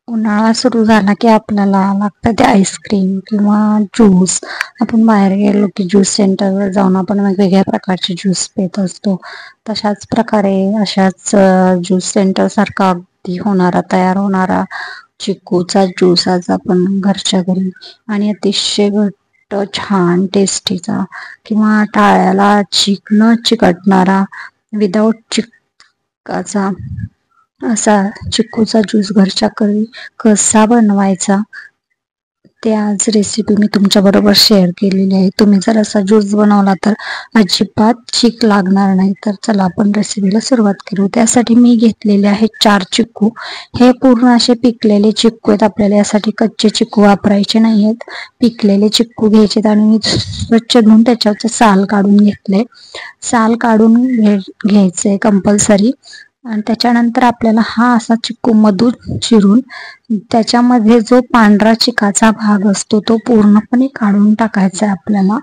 उन्हाळा सुरू झाला की आपल्याला लागतं ते आईस्क्रीम किंवा ज्यूस. आपण बाहेर गेलो की ज्यूस सेंटरवर जाऊन आपण वेगवेगळ्या प्रकारचे ज्यूस पित असतो. तशाच प्रकारे अशाच ज्यूस सेंटर सारखा अगदी तयार होणारा चिकूचा ज्यूस आज आपण घरच्या घरी आणि अतिशय घट्ट छान टेस्टीचा किंवा टाळ्याला न चिकटणारा विदाऊट चिकाचा असा चिकूचा ज्यूस घरच्या घरी कसा बनवायचा ते आज रेसिपी मी तुमच्या बरोबर शेअर केलेली आहे. तुम्ही जर असा ज्यूस बनवला तर अजिबात चीक लागणार नाही. तर चला आपण रेसिपीला सुरुवात करू. त्यासाठी मी घेतलेले आहे 4 चिकू. हे पूर्ण असे पिकलेले चिक्कू आहेत. आपल्याला यासाठी कच्चे चिक्कू वापरायचे नाही आहेत. पिकलेले चिक्कू घ्यायचे आणि मी स्वच्छ धुवून त्याच्यावरचे साल काढून घेतले. साल काढून घ्यायचे कंपल्सरी. आणि त्याच्यानंतर आपल्याला हा असा चिक्कू मधून चिरून त्याच्यामध्ये जो पांढरा चिकाचा भाग असतो तो पूर्णपणे काढून टाकायचा आहे आपल्याला.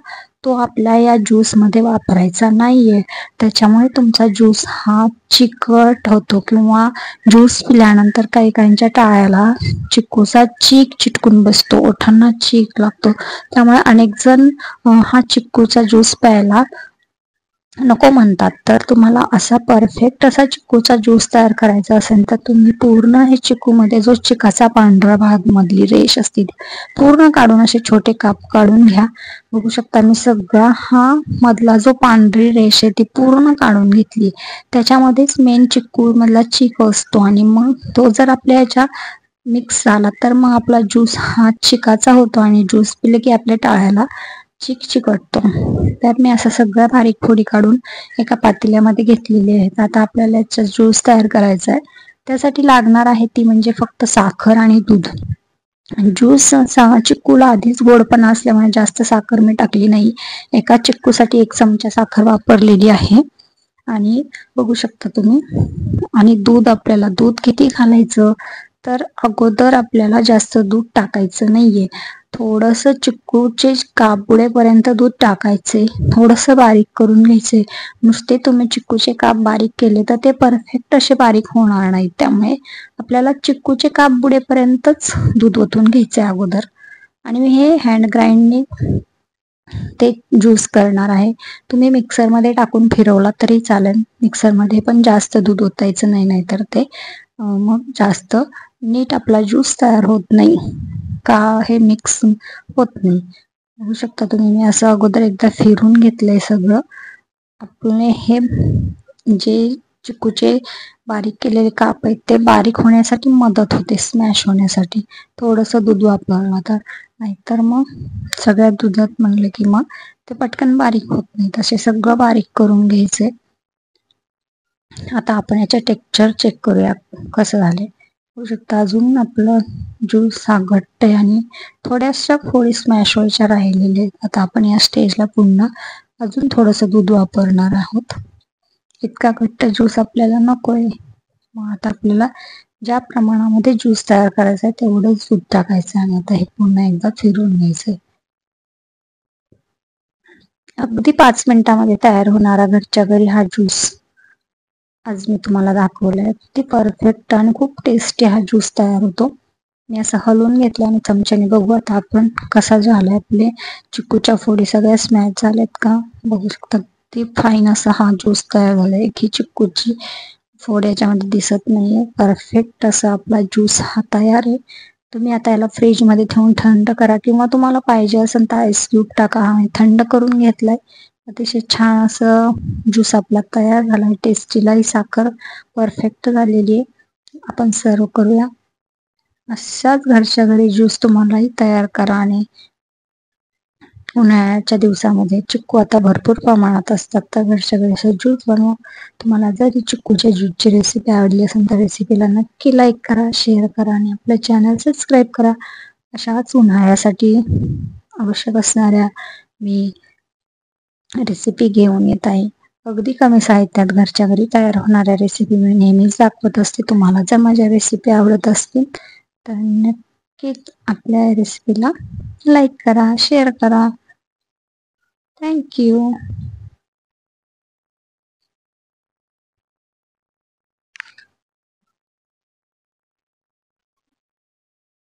तो आपल्या या ज्यूस मध्ये वापरायचा नाहीये. त्याच्यामुळे तुमचा ज्यूस हा चिकट होतो किंवा ज्यूस पिल्यानंतर काही काहींच्या टाळ्याला चिक्कूचा चीक चिटकून बसतो, ओठांना चीक लागतो. त्यामुळे अनेक जण हा चिक्कूचा ज्यूस प्यायला नको म्हणतात. तर तुम्हाला असा परफेक्ट असा चिक्कूचा ज्यूस तयार करायचा असेल तर तुम्ही पूर्ण हे चिक्कू मध्ये जो चिकाचा पांढरा भाग मधली रेष असते पूर्ण काढून असे छोटे काप काढून घ्या. बघू शकता मी सगळा हा मधला जो पांढरी रेष आहे ती पूर्ण काढून घेतली. त्याच्यामध्येच मेन चिक्कू मधला चीक असतो आणि मग तो जर आपल्या ह्याच्या मिक्स झाला तर मग आपला ज्यूस हा चिकाचा होतो आणि ज्यूस पिले की आपल्या टाळ्याला चिकटतो. तर मी असं सगळ्या बारीक फोडी काढून एका पातेल्यामध्ये घेतलेली आहेत. आता आपल्याला याचा ज्यूस तयार करायचा आहे. त्यासाठी लागणार आहे ती म्हणजे फक्त साखर आणि दूध. ज्यूस चिक्कूला आधीच गोडपणा असल्यामुळे जास्त साखर मी टाकली नाही. एका चिक्कूसाठी 1 चमचा साखर वापरलेली आहे. आणि बघू शकता तुम्ही. आणि दूध किती घालायचं तर अगोदर आपल्याला जास्त दूध टाकायचं नाहीये. थोडस चिक्कूचे काप बुडेपर्यंत दूध टाकायचे. थोडस बारीक करून घ्यायचे. नुसते तुम्ही चिक्कूचे काप बारीक केले तर ते परफेक्ट असे बारीक होणार नाहीत. त्यामुळे आपल्याला चिक्कूचे काप बुडेपर्यंतच दूध ओतून घ्यायचे अगोदर. आणि मी हे हँड ग्राइंडने ते ज्यूस करणार आहे. तुम्ही मिक्सरमध्ये टाकून फिरवला तरी चालेल. मिक्सरमध्ये पण जास्त दूध ओतायचं नाही, नाहीतर ते मग जास्त नीट आपला ज्यूस तयार होत नाही का हे मिक्स होत नाही. बघू शकता तुम्ही मी असं अगोदर एकदा फिरून घेतलंय सगळं. आपले हे जे चिकूचे बारीक केलेले काप आहेत ते बारीक होण्यासाठी मदत होते, स्मॅश होण्यासाठी थोडंसं दूध वापरलं तर. नाहीतर मग सगळ्या दुधात म्हणलं की मग ते पटकन बारीक होत नाही. तसे सगळं बारीक करून घ्यायचे. आता आपण याचे टेक्स्चर चेक करूया कसं झाले. होऊ शकतं अजून आपलं ज्यूस हा घट्ट आहे आणि थोड्याशा फोडी स्मॅश व्हायच्या राहिलेले. आता आपण या स्टेजला पुन्हा अजून थोडंसं दूध वापरणार आहोत. इतका घट्ट ज्यूस आपल्याला नकोय. मग आता आपल्याला ज्या प्रमाणामध्ये ज्यूस तयार करायचा आहे तेवढंच दूध टाकायचं आणि आता हे पुन्हा एकदा फिरून घ्यायचंय. अगदी 5 मिनिटामध्ये तयार होणारा घरच्या घरी हा ज्यूस आज मी तुम्हाला दाखवलाय. अगदी परफेक्ट आणि खूप टेस्टी हा ज्यूस तयार होतो. मी असं हलवून घेतलं आणि चमच्याने बघू आता आपण कसा झालाय. आपले चिकूच्या फोडी सगळ्या स्मॅश झाल्यात का बघू शकता. ती फाईन असा हा ज्यूस तयार झालाय. की चिकूची फोड याच्यामध्ये दिसत नाहीये. परफेक्ट असा आपला ज्यूस हा तयार आहे. तुम्ही आता याला फ्रीज मध्ये ठेवून थंड करा किंवा तुम्हाला पाहिजे असेल तर आईस क्यूब टाका. हा थंड करून घेतलाय. अतिशय छान असं ज्यूस आपला तयार झालाय. टेस्टीला ही साखर परफेक्ट झालेली आहे. आपण सर्व करूया. अशाच घरच्या घरी ज्यूस तुम्हालाही तयार करा. आणि उन्हाळ्याच्या दिवसामध्ये चिक्कू आता भरपूर प्रमाणात असतात तर घरच्या घरी असं ज्यूस बनवा. तुम्हाला जर चिक्कूच्या ज्यूसची रेसिपी आवडली असेल तर रेसिपीला नक्की लाईक करा, शेअर करा आणि आपलं चॅनल सबस्क्राईब करा. अशाच उन्हाळ्यासाठी आवश्यक असणाऱ्या मी रेसिपी घेऊन येत आहे. अगदी कमी साहित्यात घरच्या घरी तयार होणाऱ्या रेसिपी मी नेहमीच दाखवत असते. तुम्हाला जर माझ्या रेसिपी आवडत असतील तर नक्कीच आपल्या रेसिपीला लाईक करा, शेअर करा. थँक्यू.